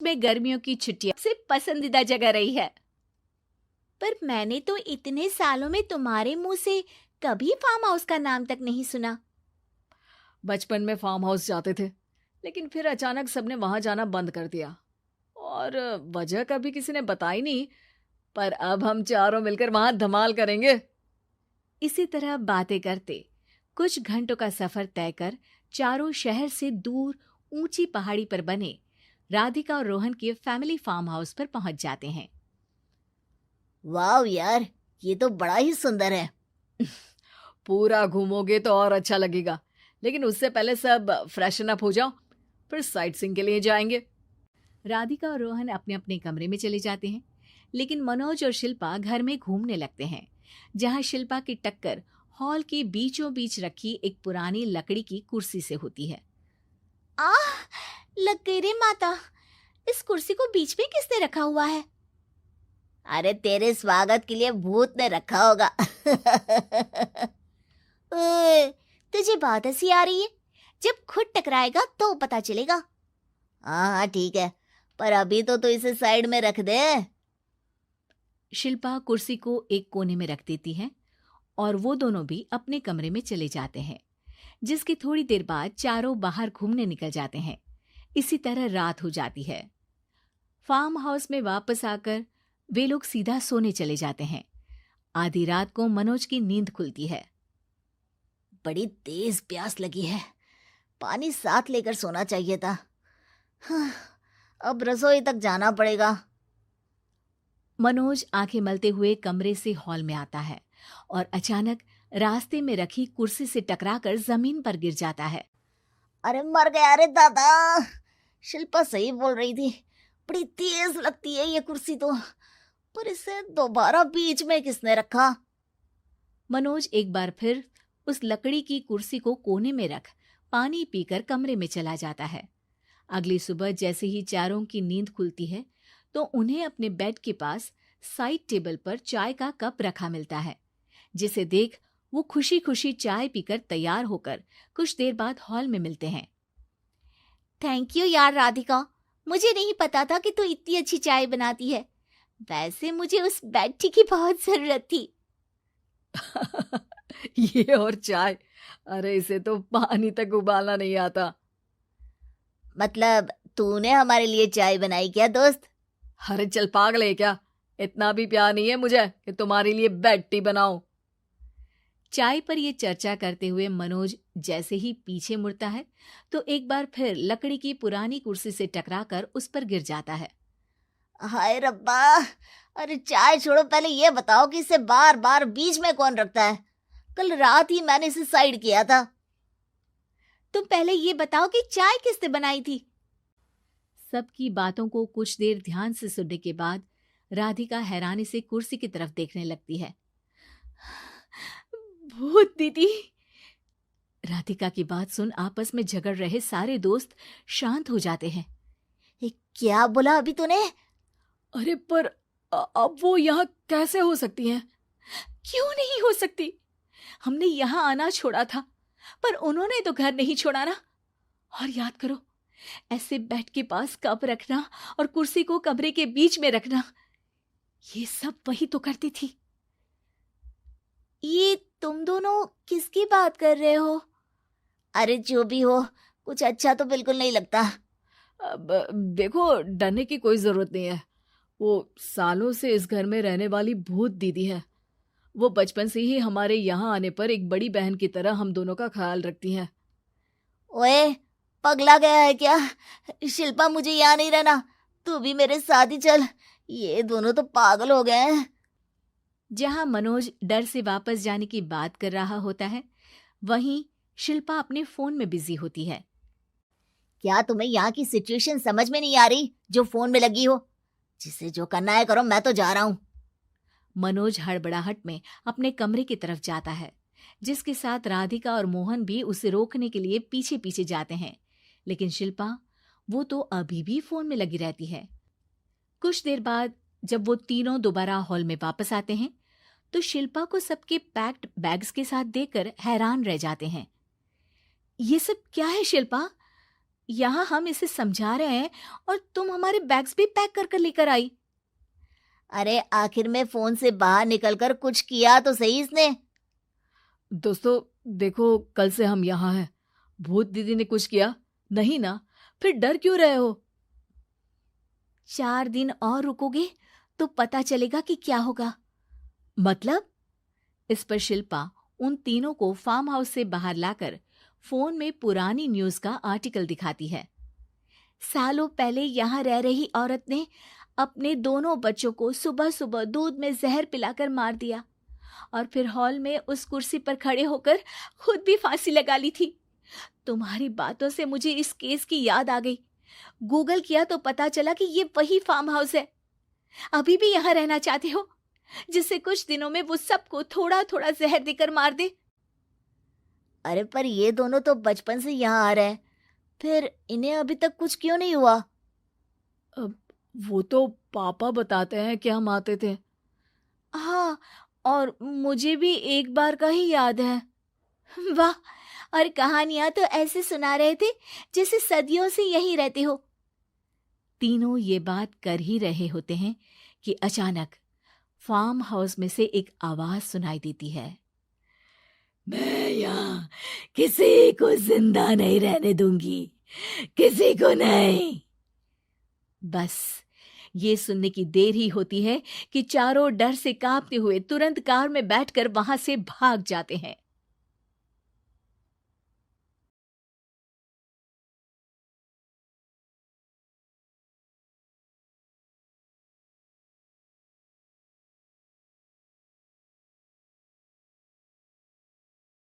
में गर्मियों की छुट्टियां सबसे पसंदीदा जगह रही है। पर मैंने तो इतने सालों में तुम्हारे मुंह से कभी फार्म हाउस का नाम तक नहीं सुना। बचपन में फार्म हाउस जाते थे, लेकिन फिर अचानक सबने वहां जाना बंद कर दिया और वजह कभी किसी ने बताई नहीं। पर अब हम चारों मिलकर वहां धमाल करेंगे। इसी तरह बातें करते कुछ घंटों का सफर तय कर चारों शहर से दूर ऊंची पहाड़ी पर बने राधिका और रोहन के फैमिली फार्म हाउस पर पहुंच जाते हैं। वाह यार, ये तो बड़ा ही सुंदर है। पूरा घूमोगे तो और अच्छा लगेगा, लेकिन उससे पहले सब फ्रेशन अप हो जाओ, फिर साइट सीइंग के लिए जाएंगे। राधिका और रोहन अपने अपने कमरे में चले जाते हैं, लेकिन मनोज और शिल्पा घर में घूमने लगते हैं, जहां शिल्पा की टक्कर हॉल के बीचों बीच रखी एक पुरानी लकड़ी की कुर्सी से होती है। आह, लग गई रे माता, इस कुर्सी को बीच में किसने रखा हुआ है? अरे तेरे स्वागत के लिए भूत ने रखा होगा। ओए, तुझे बात हंसी आ रही है? जब खुद टकराएगा तो पता चलेगा। हाँ हाँ ठीक है, पर अभी तो इसे साइड में रख दे। शिल्पा कुर्सी को एक कोने में रख देती है और वो दोनों भी अपने कमरे में चले जाते हैं, जिसकी थोड़ी देर बाद चारों बाहर घूमने निकल जाते हैं। इसी तरह रात हो जाती है। फार्म हाउस में वापस आकर वे लोग सीधा सोने चले जाते हैं। आधी रात को मनोज की नींद खुलती है। बड़ी तेज प्यास लगी है, पानी साथ लेकर सोना चाहिए था। हाँ, अब रसोई तक जाना पड़ेगा। मनोज आंखें मलते हुए कमरे से हॉल में आता है और अचानक रास्ते में रखी कुर्सी से टकराकर जमीन पर गिर जाता है। अरे मर गया रे दादा। शिल्पा सही बोल रही थी, बड़ी तेज लगती है ये कुर्सी तो, पर इसे दोबारा बीच में किसने रखा? मनोज एक बार फिर उस लकड़ी की कुर्सी को कोने में रख पानी पीकर कमरे में चला जाता है। अगली सुबह जैसे ही चारों की नींद खुलती है तो उन्हें अपने बेड के पास साइड टेबल पर चाय का कप रखा मिलता है, जिसे देख वो खुशी खुशी चाय पीकर तैयार होकर कुछ देर बाद हॉल में मिलते हैं। थैंक यू यार राधिका, मुझे नहीं पता था कि तू इतनी अच्छी चाय बनाती है। वैसे मुझे उस बेड टी की बहुत जरूरत थी। ये और चाय, अरे इसे तो पानी तक उबालना नहीं आता। मतलब तूने हमारे लिए चाय बनाई क्या दोस्त? अरे चल पागल है क्या, इतना भी प्यार नहीं है मुझे कि तुम्हारे लिए बेड टी बनाऊं। चाय पर ये चर्चा करते हुए मनोज जैसे ही पीछे मुड़ता है तो एक बार फिर लकड़ी की पुरानी कुर्सी से टकराकर उस पर गिर जाता है। हाय रब्बा, अरे चाय छोड़ो, पहले ये बताओ कि इसे बार बार बीच में कौन रखता है? कल रात ही मैंने इसे साइड किया था। तुम पहले ये बताओ कि चाय किसने बनाई थी? सबकी बातों को कुछ देर ध्यान से सुनने के बाद राधिका हैरानी से कुर्सी की तरफ देखने लगती है। भूत दीदी। राधिका की बात सुन आपस में झगड़ रहे सारे दोस्त शांत हो जाते हैं। क्या बोला अभी तूने? अरे पर अब वो यहाँ कैसे हो सकती हैं? क्यों नहीं हो सकती? हमने यहाँ आना छोड़ा था, पर उन्होंने तो घर नहीं छोड़ा ना। और याद करो, ऐसे बेड के पास कप रखना और कुर्सी को कमरे के बीच में रखना, ये सब वही तो करती थी। ये तुम दोनों किसकी बात कर रहे हो? अरे जो भी हो, कुछ अच्छा तो बिल्कुल नहीं लगता। अब देखो, डरने की कोई जरूरत नहीं है। वो सालों से इस घर में रहने वाली भूत दीदी है। वो बचपन से ही हमारे यहाँ आने पर एक बड़ी बहन की तरह हम दोनों का ख्याल रखती हैं। ओए, पगला गया है क्या? शिल्पा, मुझे यहाँ नहीं रहना, तू भी मेरे साथ ही चल। ये दोनों तो पागल हो गए हैं। जहां मनोज डर से वापस जाने की बात कर रहा होता है, वहीं शिल्पा अपने फोन में बिजी होती है। क्या तुम्हें यहाँ की सिचुएशन समझ में नहीं आ रही जो फोन में लगी हो? जिसे जो करना है करो, मैं तो जा रहा हूँ। मनोज हड़बड़ाहट में अपने कमरे की तरफ जाता है, जिसके साथ राधिका और मोहन भी उसे रोकने के लिए पीछे पीछे जाते हैं। लेकिन शिल्पा, वो तो अभी भी फोन में लगी रहती है। कुछ देर बाद जब वो तीनों दोबारा हॉल में वापस आते हैं तो शिल्पा को सबके पैक्ड बैग्स के साथ देखकर हैरान रह जाते हैं। ये सब क्या है शिल्पा? यहाँ हम इसे समझा रहे हैं और तुम हमारे बैग्स भी पैक कर कर लेकर आई। अरे आखिर में फोन से बाहर निकलकर कुछ किया तो सही इसने। दोस्तों देखो, कल से हम यहाँ हैं। भूत दीदी ने कुछ किया नहीं ना? फिर डर क्यों रहे हो? 4 दिन और रुकोगे तो पता चलेगा कि क्या होगा। मतलब? इस पर शिल्पा उन तीनों को फार्म हाउस से बाहर लाकर फोन में पुरानी न्यूज का आर्टिकल दिखाती है। सालों पहले यहाँ रह रही औरत ने अपने दोनों बच्चों को सुबह सुबह दूध में जहर पिलाकर मार दिया और फिर हॉल में उस कुर्सी पर खड़े होकर खुद भी फांसी लगा ली थी। तुम्हारी बातों से मुझे इस केस की याद आ गई। गूगल किया तो पता चला कि ये वही फार्म हाउस है। अभी भी यहाँ रहना चाहते हो, जिससे कुछ दिनों में वो सबको थोड़ा थोड़ा जहर देकर मार दे? अरे पर ये दोनों तो बचपन से यहाँ आ रहे हैं, फिर इन्हें अभी तक कुछ क्यों नहीं हुआ? वो तो पापा बताते हैं कि हम आते थे। हाँ, और मुझे भी एक बार का ही याद है। वाह, और कहानियां तो ऐसे सुना रहे थे जैसे सदियों से यहीं रहते हो। तीनों ये बात कर ही रहे होते हैं कि अचानक फार्म हाउस में से एक आवाज सुनाई देती है। मैं यहाँ किसी को जिंदा नहीं रहने दूंगी, किसी को नहीं। बस ये सुनने की देर ही होती है कि चारों डर से कांपते हुए तुरंत कार में बैठकर वहां से भाग जाते हैं।